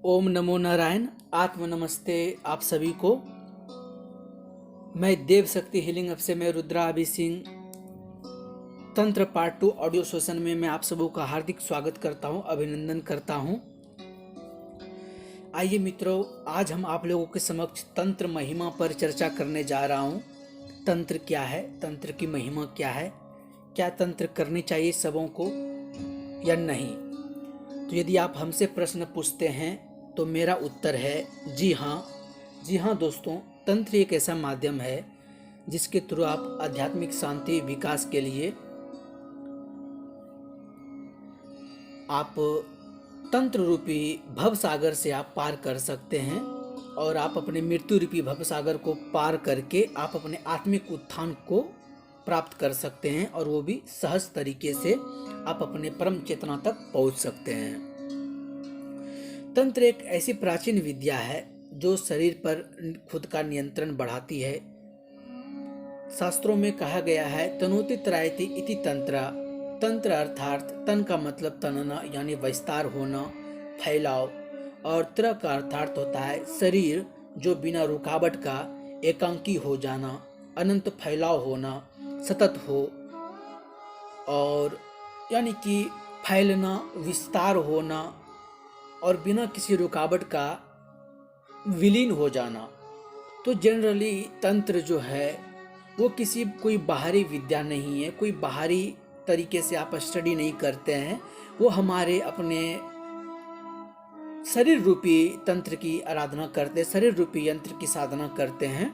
ओम नमो नारायण। आत्म नमस्ते आप सभी को। मैं देव शक्ति हीलिंग अब से मैं रुद्रा अभी सिंह तंत्र पार्ट 2 ऑडियो सेशन में मैं आप सबों का हार्दिक स्वागत करता हूं, अभिनंदन करता हूं। आइए मित्रों, आज हम आप लोगों के समक्ष तंत्र महिमा पर चर्चा करने जा रहा हूं। तंत्र क्या है, तंत्र की महिमा क्या है, क्या तंत्र करनी चाहिए सबों को या नहीं। तो यदि आप हमसे प्रश्न पूछते हैं तो मेरा उत्तर है जी हाँ दोस्तों, तंत्र एक ऐसा माध्यम है जिसके थ्रू आप आध्यात्मिक शांति विकास के लिए आप तंत्र रूपी भव सागर से आप पार कर सकते हैं और आप अपने मृत्यु रूपी भव सागर को पार करके आप अपने आत्मिक उत्थान को प्राप्त कर सकते हैं और वो भी सहज तरीके से आप अपने परम चेतना तक पहुंच सकते हैं। तंत्र एक ऐसी प्राचीन विद्या है जो शरीर पर खुद का नियंत्रण बढ़ाती है। शास्त्रों में कहा गया है तनोति त्रायति इति तंत्र। तंत्र अर्थात तन का मतलब तनना यानी विस्तार होना, फैलाव, और त्र का अर्थात होता है शरीर जो बिना रुकावट का एकांकी हो जाना, अनंत फैलाव होना, सतत हो, और यानी कि फैलना, विस्तार होना और बिना किसी रुकावट का विलीन हो जाना। तो जनरली तंत्र जो है वो कोई बाहरी विद्या नहीं है, कोई बाहरी तरीके से आप स्टडी नहीं करते हैं। वो हमारे अपने शरीर रूपी तंत्र की आराधना करते, शरीर रूपी यंत्र की साधना करते हैं।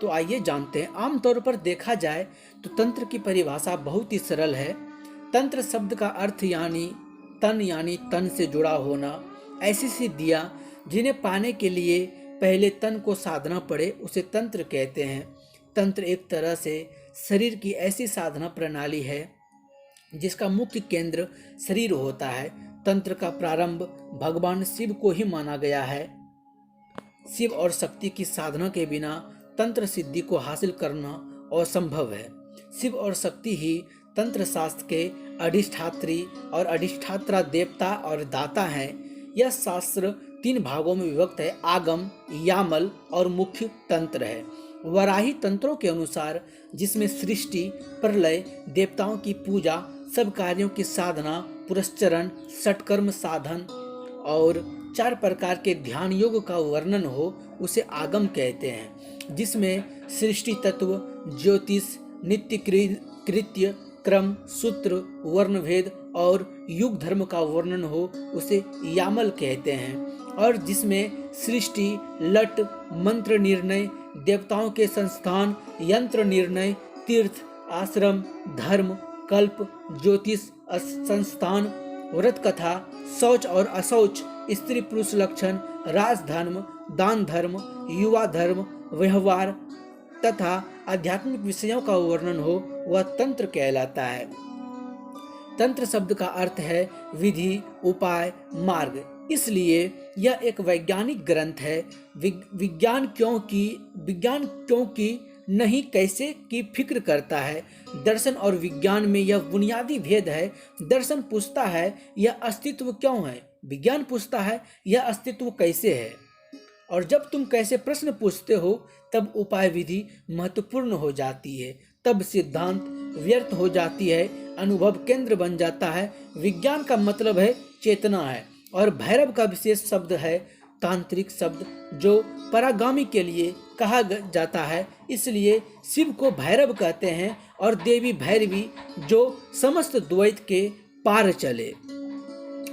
तो आइए जानते हैं। आमतौर पर देखा जाए तो तंत्र की परिभाषा बहुत ही सरल है। तंत्र शब्द का अर्थ यानी तन से जुड़ा होना। ऐसी सिद्धियां जिन्हें पाने के लिए पहले तन को साधना पड़े उसे तंत्र कहते हैं। तंत्र एक तरह से शरीर की ऐसी साधना प्रणाली है जिसका मुख्य केंद्र शरीर होता है। तंत्र का प्रारंभ भगवान शिव को ही माना गया है। शिव और शक्ति की साधना के बिना तंत्र सिद्धि को हासिल करना असंभव है। शिव और शक्ति ही तंत्र शास्त्र के अधिष्ठात्री और अधिष्ठात्रा देवता और दाता हैं। यह शास्त्र 3 भागों में विभक्त है, आगम, यामल और मुख्य तंत्र है। वराही तंत्रों के अनुसार जिसमें सृष्टि, प्रलय, देवताओं की पूजा, सब कार्यों की साधना, पुरस्चरण, षटकर्म साधन और 4 प्रकार के ध्यान योग का वर्णन हो उसे आगम कहते हैं। जिसमें सृष्टि तत्व, ज्योतिष, नित्य कृत्य, क्रम, सूत्र, वर्ण भेद और युग धर्म का वर्णन हो उसे यामल कहते हैं। और जिसमें सृष्टि, लट, मंत्र निर्णय, देवताओं के संस्थान, यंत्र निर्णय, तीर्थ, आश्रम, धर्म, कल्प, ज्योतिष संस्थान, व्रत कथा, शौच और अशौच, स्त्री पुरुष लक्षण, राजधर्म, दान धर्म, युवा धर्म, व्यवहार तथा आध्यात्मिक विषयों का वर्णन हो वह तंत्र कहलाता है। तंत्र शब्द का अर्थ है विधि, उपाय, मार्ग। इसलिए यह एक वैज्ञानिक ग्रंथ है। विज्ञान क्योंकि नहीं कैसे की फिक्र करता है। दर्शन और विज्ञान में यह बुनियादी भेद है। दर्शन पूछता है यह अस्तित्व क्यों है, विज्ञान पूछता है यह अस्तित्व कैसे है। और जब तुम कैसे प्रश्न पूछते हो तब उपाय विधि महत्वपूर्ण हो जाती है, तब सिद्धांत व्यर्थ हो जाती है, अनुभव केंद्र बन जाता है। विज्ञान का मतलब है चेतना है और भैरव का विशेष शब्द है तांत्रिक शब्द जो परागामी के लिए कहा जाता है। इसलिए शिव को भैरव कहते हैं और देवी भैरवी जो समस्त द्वैत के पार चले।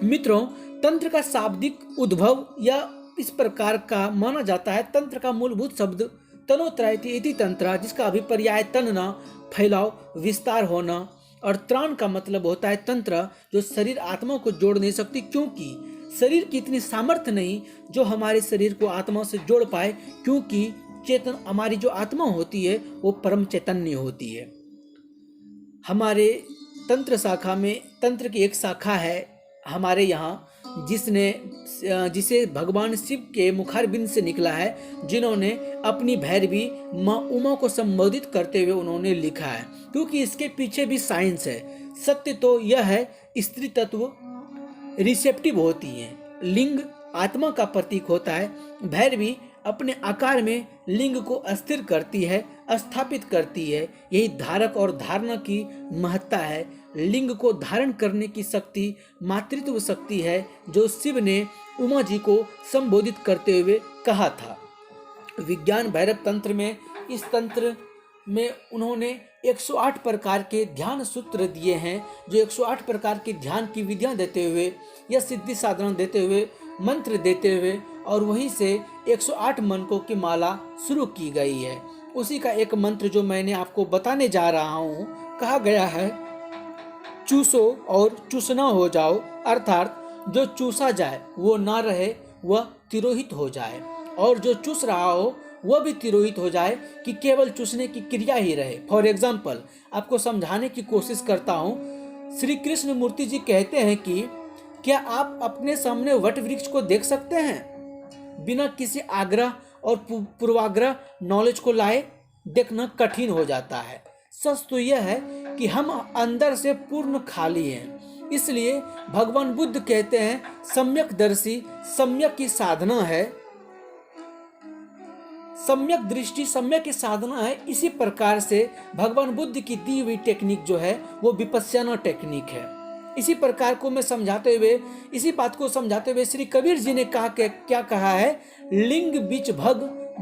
मित्रों, तंत्र का शाब्दिक उद्भव या इस प्रकार का माना जाता है। तंत्र का मूलभूत शब्द तनोत्रायति इति तंत्र, जिसका अभिपर्याय तनना, फैलाव, विस्तार होना, और त्राण का मतलब होता है तंत्र जो शरीर आत्मा को जोड़ नहीं सकती, क्योंकि शरीर की इतनी सामर्थ्य नहीं जो हमारे शरीर को आत्मा से जोड़ पाए, क्योंकि चेतन हमारी जो आत्मा होती है वो परम चैतन्य होती है। हमारे तंत्र शाखा में तंत्र की एक शाखा है हमारे यहाँ जिसे भगवान शिव के मुखारबिंद से निकला है, जिन्होंने अपनी भैरवी माँ उमा को संबोधित करते हुए उन्होंने लिखा है, क्योंकि इसके पीछे भी साइंस है। सत्य तो यह है स्त्री तत्व रिसेप्टिव होती हैं, लिंग आत्मा का प्रतीक होता है। भैरवी अपने आकार में लिंग को अस्थिर करती है, स्थापित करती है। यही धारक और धारणा की महत्ता है। लिंग को धारण करने की शक्ति मातृत्व शक्ति है, जो शिव ने उमा जी को संबोधित करते हुए कहा था। विज्ञान भैरव तंत्र में, इस तंत्र में उन्होंने 108 प्रकार के ध्यान सूत्र दिए हैं, जो 108 प्रकार की ध्यान की विधियां देते हुए या सिद्धि साधना देते हुए, मंत्र देते हुए, और वहीं से 108 मनकों की माला शुरू की गई है। उसी का एक मंत्र जो मैंने आपको बताने जा रहा हूँ, कहा गया है चूसो और चूसना हो जाओ, अर्थात जो चूसा जाए वो ना रहे, वह तिरोहित हो जाए, और जो चूस रहा हो वह भी तिरोहित हो जाए कि केवल चूसने की क्रिया ही रहे। फॉर एग्जाम्पल, आपको समझाने की कोशिश करता हूँ। श्री कृष्ण मूर्ति जी कहते हैं कि क्या आप अपने सामने वट वृक्ष को देख सकते हैं बिना किसी आग्रह और पूर्वाग्रह नॉलेज को लाए? देखना कठिन हो जाता है। सच तो यह है कि हम अंदर से पूर्ण खाली हैं। इसलिए भगवान बुद्ध कहते हैं सम्यक दर्शी सम्यक की साधना है, सम्यक दृष्टि सम्यक की साधना है। इसी प्रकार से भगवान बुद्ध की दी हुई टेक्निक जो है वो विपश्यना टेक्निक है। इसी प्रकार को मैं समझाते हुए, इसी बात को समझाते हुए श्री कबीर जी ने कहा कि क्या कहा है, लिंग बिच भग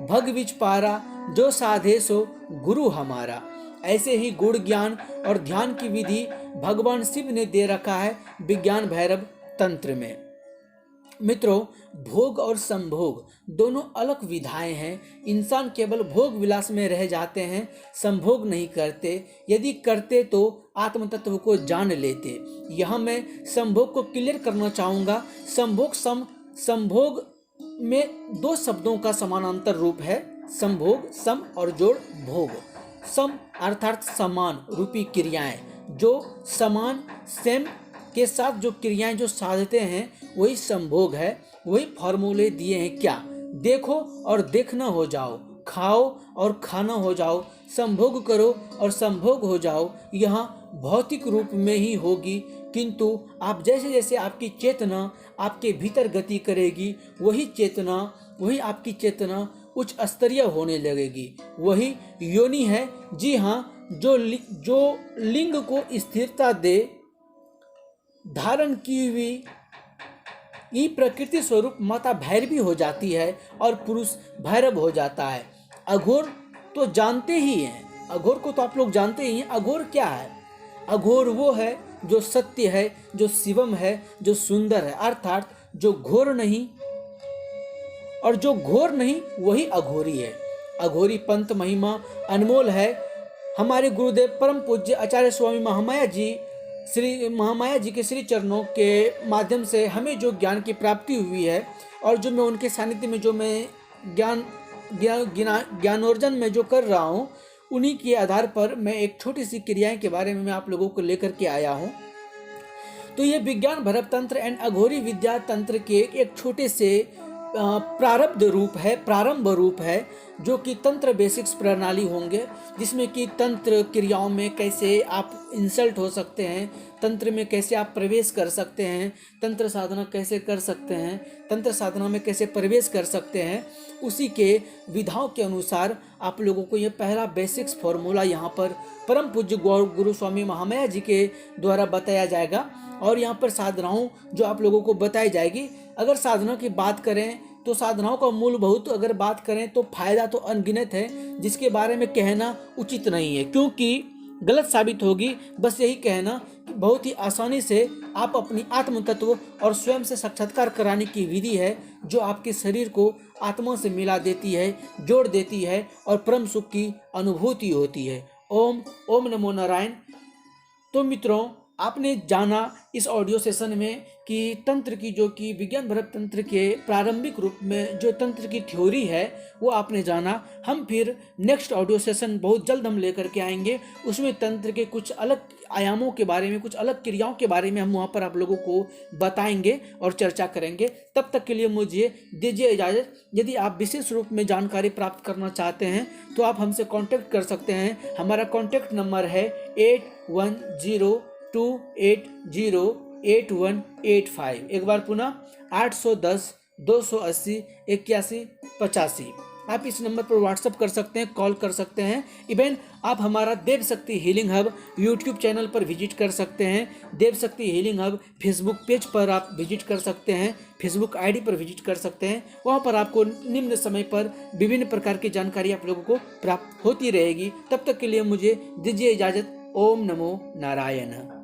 भग बिच पारा, जो साधे सो गुरु हमारा। ऐसे ही गुण ज्ञान और ध्यान की विधि भगवान शिव ने दे रखा है विज्ञान भैरव तंत्र में। मित्रों, भोग और संभोग दोनों अलग विधाएं हैं। इंसान केवल भोग विलास में रह जाते हैं, संभोग नहीं करते। यदि करते तो आत्म तत्व को जान लेते। यहाँ मैं संभोग को क्लियर करना चाहूँगा। संभोग में दो शब्दों का समानांतर रूप है, संभोग, सम और जोड़ भोग। सम अर्थात समान रूपी क्रियाएं, जो समान सेम के साथ जो क्रियाएं जो साधते हैं वही संभोग है। वही फॉर्मूले दिए हैं, क्या? देखो और देखना हो जाओ, खाओ और खाना हो जाओ, संभोग करो और संभोग हो जाओ। यहाँ भौतिक रूप में ही होगी, किंतु आप जैसे जैसे आपकी चेतना आपके भीतर गति करेगी, वही आपकी चेतना उच्च स्तरीय होने लगेगी। वही योनि है, जी हाँ, जो लिंग को स्थिरता दे। धारण की हुई ये प्रकृति स्वरूप माता भैरवी हो जाती है और पुरुष भैरव हो जाता है। अघोर तो जानते ही हैं, अघोर को तो आप लोग जानते ही हैं। अघोर क्या है? अघोर वो है जो सत्य है, जो शिवम है, जो सुंदर है, अर्थात जो घोर नहीं, और जो घोर नहीं वही अघोरी है। अघोरी पंथ महिमा अनमोल है। हमारे गुरुदेव परम पूज्य आचार्य स्वामी महामाया जी के श्री चरणों के माध्यम से हमें जो ज्ञान की प्राप्ति हुई है, और जो मैं उनके सानिध्य में जो मैं ज्ञानोर्जन में जो कर रहा हूँ, उन्हीं के आधार पर मैं एक छोटी सी क्रियाएं के बारे में मैं आप लोगों को लेकर के आया हूँ। तो ये विज्ञान भैरव तंत्र एंड अघोरी विद्या तंत्र के एक छोटे से प्रारंभ रूप है, जो कि तंत्र बेसिक्स प्रणाली होंगे, जिसमें कि तंत्र क्रियाओं में कैसे आप इंसल्ट हो सकते हैं, तंत्र में कैसे आप प्रवेश कर सकते हैं, तंत्र साधना कैसे कर सकते हैं, तंत्र साधना में कैसे प्रवेश कर सकते हैं, उसी के विधाओं के अनुसार आप लोगों को ये पहला बेसिक्स फॉर्मूला यहाँ पर परम पूज्य गुरु स्वामी महामाया जी के द्वारा बताया जाएगा। और यहाँ पर साधनाओं जो आप लोगों को बताई जाएगी। अगर साधना की बात करें तो साधनाओं का मूलभूत अगर बात करें तो फायदा तो अनगिनत है, जिसके बारे में कहना उचित नहीं है, क्योंकि गलत साबित होगी। बस यही कहना कि बहुत ही आसानी से आप अपनी आत्म तत्व और स्वयं से साक्षात्कार कराने की विधि है, जो आपके शरीर को आत्मा से मिला देती है, जोड़ देती है और परम सुख की अनुभूति होती है। ओम नमो नारायण। तो मित्रों, आपने जाना इस ऑडियो सेशन में कि तंत्र की, जो कि विज्ञान भैरव तंत्र के प्रारंभिक रूप में जो तंत्र की थ्योरी है वो आपने जाना। हम फिर नेक्स्ट ऑडियो सेशन बहुत जल्द हम लेकर के आएंगे। उसमें तंत्र के कुछ अलग आयामों के बारे में, कुछ अलग क्रियाओं के बारे में हम वहाँ पर आप लोगों को बताएंगे और चर्चा करेंगे। तब तक के लिए मुझे दीजिए इजाज़त। यदि आप विशेष रूप में जानकारी प्राप्त करना चाहते हैं तो आप हमसे कॉन्टेक्ट कर सकते हैं। हमारा कॉन्टेक्ट नंबर है 8102808185। एक बार पुनः 810 280 81 85। आप इस नंबर पर व्हाट्सअप कर सकते हैं, कॉल कर सकते हैं। इवन आप हमारा देव शक्ति हीलिंग हब यूट्यूब चैनल पर विजिट कर सकते हैं। देव शक्ति हीलिंग हब फेसबुक पेज पर आप विजिट कर सकते हैं, फेसबुक आईडी पर विजिट कर सकते हैं। वहाँ पर आपको निम्न समय पर विभिन्न प्रकार की जानकारी आप लोगों को प्राप्त होती रहेगी। तब तक के लिए मुझे दीजिए इजाज़त। ओम नमो नारायण।